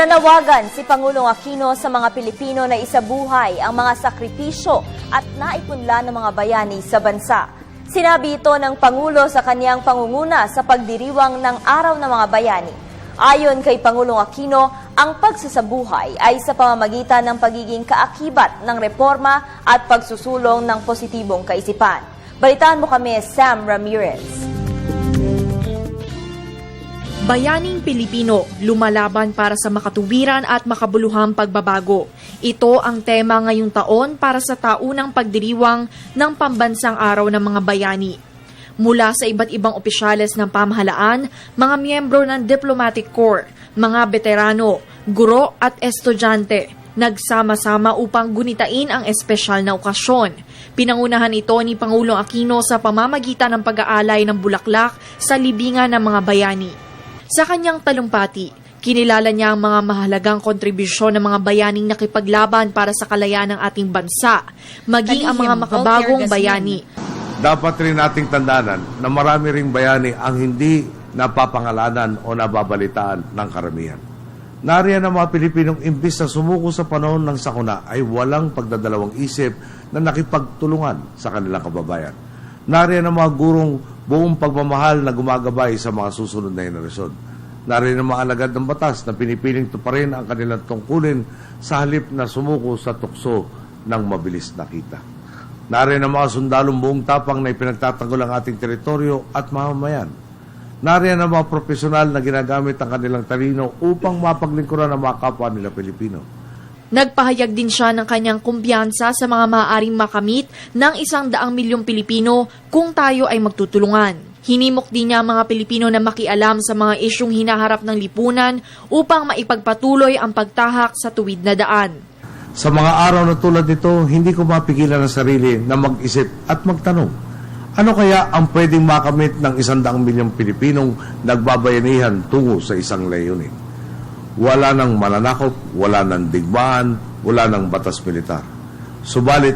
Nananawagan si Pangulong Aquino sa mga Pilipino na isabuhay ang mga sakripisyo at naipunla ng mga bayani sa bansa. Sinabi ito ng Pangulo sa kaniyang pangunguna sa pagdiriwang ng Araw ng mga Bayani. Ayon kay Pangulong Aquino, ang pagsasabuhay ay sa pamamagitan ng pagiging kaakibat ng reforma at pagsusulong ng positibong kaisipan. Balitaan mo kami, Sam Ramirez. Bayaning Pilipino, lumalaban para sa makatuwiran at makabuluhang pagbabago. Ito ang tema ngayong taon para sa taunang pagdiriwang ng Pambansang Araw ng mga Bayani. Mula sa iba't ibang opisyales ng pamahalaan, mga miyembro ng Diplomatic Corps, mga veterano, guro at estudyante, nagsama-sama upang gunitain ang espesyal na okasyon. Pinangunahan ito ni Pangulong Aquino sa pamamagitan ng pag-aalay ng bulaklak sa libingan ng mga bayani. Sa kanyang talumpati, kinilala niya ang mga mahalagang kontribusyon ng mga bayaning nakipaglaban para sa kalayaan ng ating bansa, maging ang mga makabagong bayani. Dapat rin nating tandaan na marami ring bayani ang hindi napapangalanan o nababalitaan ng karamihan. Nariyan ang mga Pilipinong imbis na sumuko sa panahon ng sakuna ay walang pagdadalawang isip na nakipagtulungan sa kanilang kababayan. Nariyan ang mga gurong buong pagmamahal na gumagabay sa mga susunod na henerasyon. Nariyan ang mga alagad ng batas na pinipiling tuparin ang kanilang tungkulin sa halip na sumuko sa tukso ng mabilis na kita. Nariyan ang mga sundalong buong tapang na ipinagtatanggol ang ating teritoryo at mamamayan. Nariyan ang mga profesional na ginagamit ang kanilang talino upang mapaglingkuran ang mga kapwa nila Pilipino. Nagpahayag din siya ng kanyang kumpiyansa sa mga maaaring makamit ng 100 milyong Pilipino kung tayo ay magtutulungan. Hinimok din niya ang mga Pilipino na makialam sa mga isyung hinaharap ng lipunan upang maipagpatuloy ang pagtahak sa tuwid na daan. Sa mga araw na tulad nito, hindi ko mapigilan ang sarili na mag-isip at magtanong. Ano kaya ang pwedeng makamit ng 100 milyong Pilipinong nagbabayanihan tungo sa isang layunin? Wala nang mananakop, wala nang digmaan, wala nang batas militar. Subalit,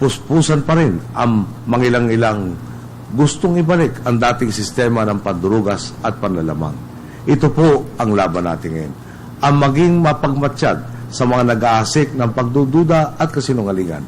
puspusan pa rin ang mangilang-ilang gustong ibalik ang dating sistema ng pandurugas at panlalamang. Ito po ang laban natin ngayon. Ang maging mapagmatsyag sa mga nag-aasik ng pagdududa at kasinungalingan.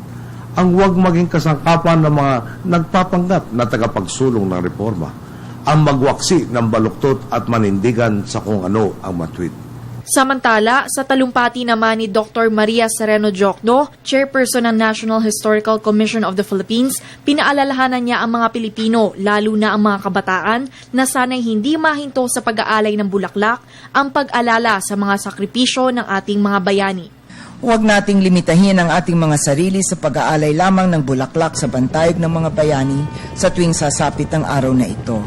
Ang huwag maging kasangkapan ng mga nagpapanggap na tagapagsulong ng reforma. Ang magwaksi ng baluktot at manindigan sa kung ano ang matwid. Samantala, sa talumpati naman ni Dr. Maria Sereno Jokno, Chairperson ng National Historical Commission of the Philippines, pinaalalahanan niya ang mga Pilipino, lalo na ang mga kabataan, na sana'y hindi mahinto sa pag-aalay ng bulaklak ang pag-alala sa mga sakripisyo ng ating mga bayani. Huwag nating limitahin ang ating mga sarili sa pag-aalay lamang ng bulaklak sa bantayog ng mga bayani sa tuwing sasapit ang araw na ito.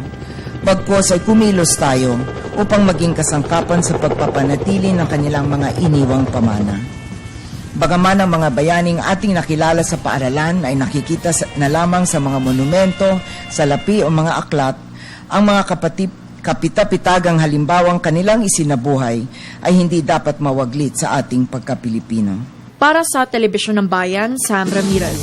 Bagkus ay kumilos tayo upang maging kasangkapan sa pagpapanatili ng kanilang mga iniwang pamana. Bagaman ang mga bayaning ating nakilala sa paaralan ay nakikita na lamang sa mga monumento, salapi o mga aklat, ang mga kapita-pitagang halimbawang kanilang isinabuhay ay hindi dapat mawaglit sa ating pagka-Pilipino. Para sa Telebisyon ng Bayan, Sam Ramirez.